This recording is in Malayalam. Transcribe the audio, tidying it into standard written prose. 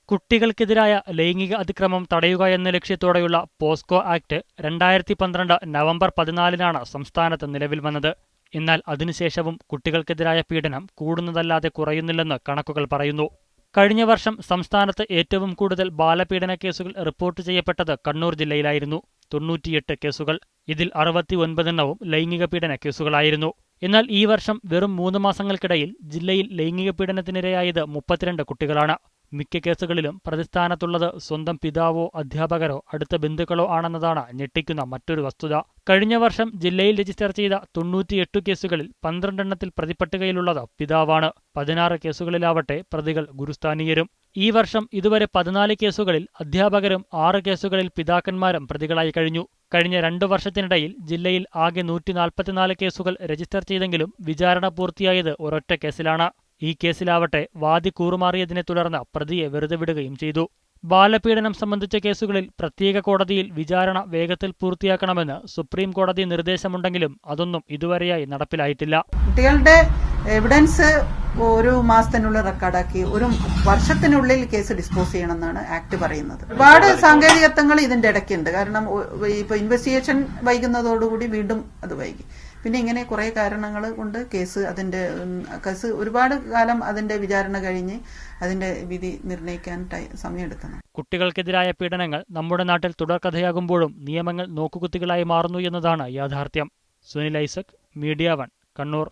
കുട്ടികൾക്കെതിരായ ലൈംഗിക അതിക്രമം തടയുക എന്ന ലക്ഷ്യത്തോടെയുള്ള പോസ്കോ ആക്ട് 2012 നവംബർ 14 സംസ്ഥാനത്ത് നിലവിൽ വന്നത്. എന്നാൽ അതിനുശേഷവും കുട്ടികൾക്കെതിരായ പീഡനം കൂടുന്നതല്ലാതെ കുറയുന്നില്ലെന്ന് കണക്കുകൾ പറയുന്നു. കഴിഞ്ഞ വർഷം സംസ്ഥാനത്ത് ഏറ്റവും കൂടുതൽ ബാലപീഡന കേസുകൾ റിപ്പോർട്ട് ചെയ്യപ്പെട്ടത് കണ്ണൂർ ജില്ലയിലായിരുന്നു. 98 കേസുകൾ. ഇതിൽ 69 ലൈംഗിക പീഡന കേസുകളായിരുന്നു. എന്നാൽ ഈ വർഷം വെറും 3 മാസങ്ങൾക്കിടയിൽ ജില്ലയിൽ ലൈംഗിക പീഡനത്തിനിരയായത് 32 കുട്ടികളാണ്. മിക്ക കേസുകളിലും പ്രതിസ്ഥാനത്തുള്ളത് സ്വന്തം പിതാവോ അധ്യാപകരോ അടുത്ത ബന്ധുക്കളോ ആണെന്നതാണ് ഞെട്ടിക്കുന്ന മറ്റൊരു വസ്തുത. കഴിഞ്ഞ വർഷം ജില്ലയിൽ രജിസ്റ്റർ ചെയ്ത 98 കേസുകളിൽ 12 പ്രതിപട്ടികയിലുള്ളത് പിതാവാണ്. 16 കേസുകളിലാവട്ടെ പ്രതികൾ ഗുരുസ്ഥാനീയരും. ഈ വർഷം ഇതുവരെ 14 കേസുകളിൽ അധ്യാപകരും 6 കേസുകളിൽ പിതാക്കന്മാരും പ്രതികളായി കഴിഞ്ഞു. കഴിഞ്ഞ 2 വർഷത്തിനിടയിൽ ജില്ലയിൽ ആകെ 144 കേസുകൾ രജിസ്റ്റർ ചെയ്തെങ്കിലും വിചാരണ പൂർത്തിയായത് ഒരൊറ്റ കേസിലാണ്. ഈ കേസിലാവട്ടെ വാദി കൂറുമാറിയതിനെ തുടർന്ന് പ്രതിയെ വെറുതെ വിടുകയും ചെയ്തു. ബാലപീഡനം സംബന്ധിച്ച കേസുകളിൽ പ്രത്യേക കോടതിയിൽ വിചാരണ വേഗത്തിൽ പൂർത്തിയാക്കണമെന്ന് സുപ്രീം കോടതി നിർദ്ദേശമുണ്ടെങ്കിലും അതൊന്നും ഇതുവരെയായി നടപ്പിലായിട്ടില്ല. കുട്ടികളുടെ എവിഡൻസ് 1 മാസത്തിനുള്ളിൽ റെക്കോർഡാക്കി 1 വർഷത്തിനുള്ളിൽ കേസ് ഡിസ്പോസ് ചെയ്യണമെന്നാണ് ആക്ട് പറയുന്നത്. ഒരുപാട് സാങ്കേതികത്വങ്ങൾ ഇതിന്റെ ഇടയ്ക്കുണ്ട്. കാരണം ഇപ്പൊ ഇൻവെസ്റ്റിഗേഷൻ വൈകുന്നതോടുകൂടി വീണ്ടും അത് വൈകി. പിന്നെ ഇങ്ങനെ കുറെ കാരണങ്ങൾ കൊണ്ട് കേസ് ഒരുപാട് കാലം അതിന്റെ വിചാരണ കഴിഞ്ഞ് അതിന്റെ വിധി നിർണ്ണയിക്കാൻ സമയമെടുക്കണം. കുട്ടികൾക്കെതിരായ പീഡനങ്ങൾ നമ്മുടെ നാട്ടിൽ തുടർക്കഥയാകുമ്പോഴും നിയമങ്ങൾ നോക്കുകുത്തികളായി മാറുന്നു എന്നതാണ് യാഥാർത്ഥ്യം. സുനിൽ ഐസക്, മീഡിയ 1, കണ്ണൂർ.